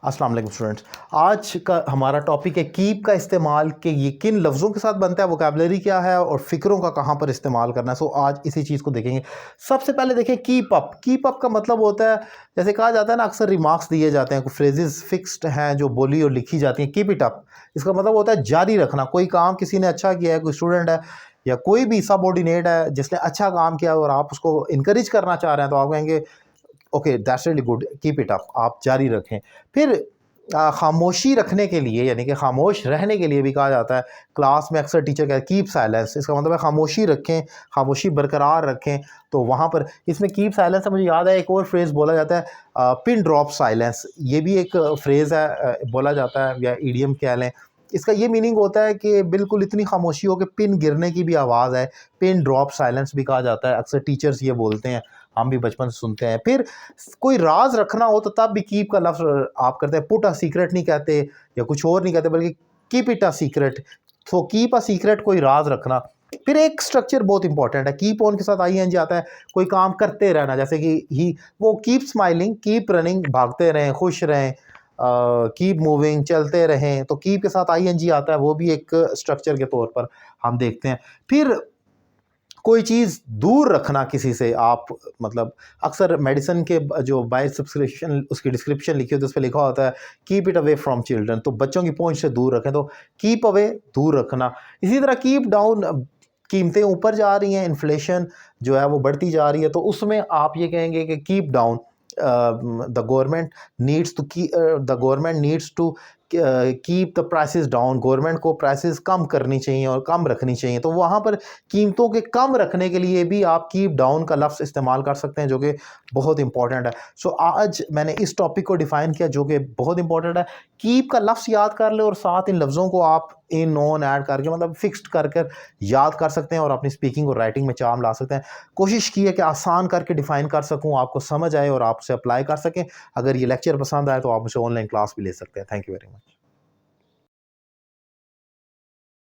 अस्सलाम वालेकुम स्टूडेंट्स। आज का हमारा टॉपिक है कीप का इस्तेमाल कि ये किन लफ्ज़ों के साथ बनता है, वोकैबुलरी क्या है और फ़िक्रों का कहाँ पर इस्तेमाल करना है। सो आज इसी चीज़ को देखेंगे। सबसे पहले देखें कीप अप। कीप अप का मतलब होता है, जैसे कहा जाता है ना, अक्सर रिमार्क्स दिए जाते हैं, कुछ फ्रेजेस फिक्स्ड हैं जो बोली और लिखी जाती हैं। कीप इट अप, इसका मतलब होता है जारी रखना। कोई काम किसी ने अच्छा किया है, कोई स्टूडेंट है या कोई भी सबऑर्डिनेट है जिसने अच्छा काम किया और आप उसको इनकरेज करना चाह रहे हैं, तो आप कहेंगे okay that's really good, keep it up, आप जारी रखें। फिर खामोशी रखने के लिए, यानी कि खामोश रहने के लिए भी कहा जाता है। क्लास में अक्सर टीचर कहते हैं कीप साइलेंस, इसका मतलब है खामोशी रखें, खामोशी बरकरार रखें। तो वहाँ पर इसमें कीप साइलेंस से मुझे याद है एक और फ्रेज़ बोला जाता है, पिन ड्रॉप साइलेंस। ये भी एक फ्रेज़ है, बोला जाता है या ईडियम कह लें। इसका ये मीनिंग होता है कि बिल्कुल इतनी खामोशी हो कि पिन गिरने की भी आवाज़ है। पिन ड्रॉप साइलेंस भी कहा जाता है, अक्सर टीचर्स ये बोलते हैं, हम भी बचपन से सुनते हैं। फिर कोई राज रखना हो तो तब भी कीप का लफ्ज़ आप करते हैं। पुट अ सीक्रेट नहीं कहते या कुछ और नहीं कहते, बल्कि कीप इट अ सीक्रेट। तो कीप अ सीक्रेट, कोई राज रखना। फिर एक स्ट्रक्चर बहुत इंपॉर्टेंट है, कीप ऑन के साथ आई एन जी आता है। कोई काम करते रहना, जैसे कि ही वो कीप स्माइलिंग, कीप रनिंग, भागते रहें, खुश रहें, कीप मूविंग, चलते रहें। तो कीप के साथ आई एन जी आता है, वो भी एक स्ट्रक्चर के तौर पर हम देखते हैं। फिर कोई चीज़ दूर रखना किसी से, आप मतलब अक्सर मेडिसिन के जो बाय सब्सक्रिप्शन उसकी डिस्क्रिप्शन लिखी होती है, उस पर लिखा होता है keep it away from children, तो बच्चों की पहुंच से दूर रखें। तो कीप अवे, दूर रखना। इसी तरह कीप डाउन, कीमतें ऊपर जा रही हैं, इन्फ्लेशन जो है वो बढ़ती जा रही है, तो उसमें आप ये कहेंगे कि keep down, the government needs to the government needs to keep the prices down. Government को प्राइसेस कम करनी चाहिए और कम रखनी चाहिए। तो वहाँ पर कीमतों के कम रखने के लिए भी आप कीप डाउन का लफ्ज़ इस्तेमाल कर सकते हैं, जो कि बहुत इंपॉर्टेंट है। सो आज मैंने इस टॉपिक को डिफ़ाइन किया जो कि बहुत इंपॉर्टेंट है। कीप का लफ्ज़ याद कर ले और साथ इन लफ्ज़ों को आप इन ऑन ऐड करके, मतलब फिक्स्ड कर कर याद कर सकते हैं और अपनी स्पीकिंग और राइटिंग में चार्म ला सकते हैं। कोशिश की है कि आसान करके डिफ़ाइन कर सकूँ, आपको समझ आए और आप उसे अप्लाई कर सकें। अगर ये लेक्चर पसंद आए तो आप मुझे ऑनलाइन क्लास भी ले सकते हैं। Thank you very much.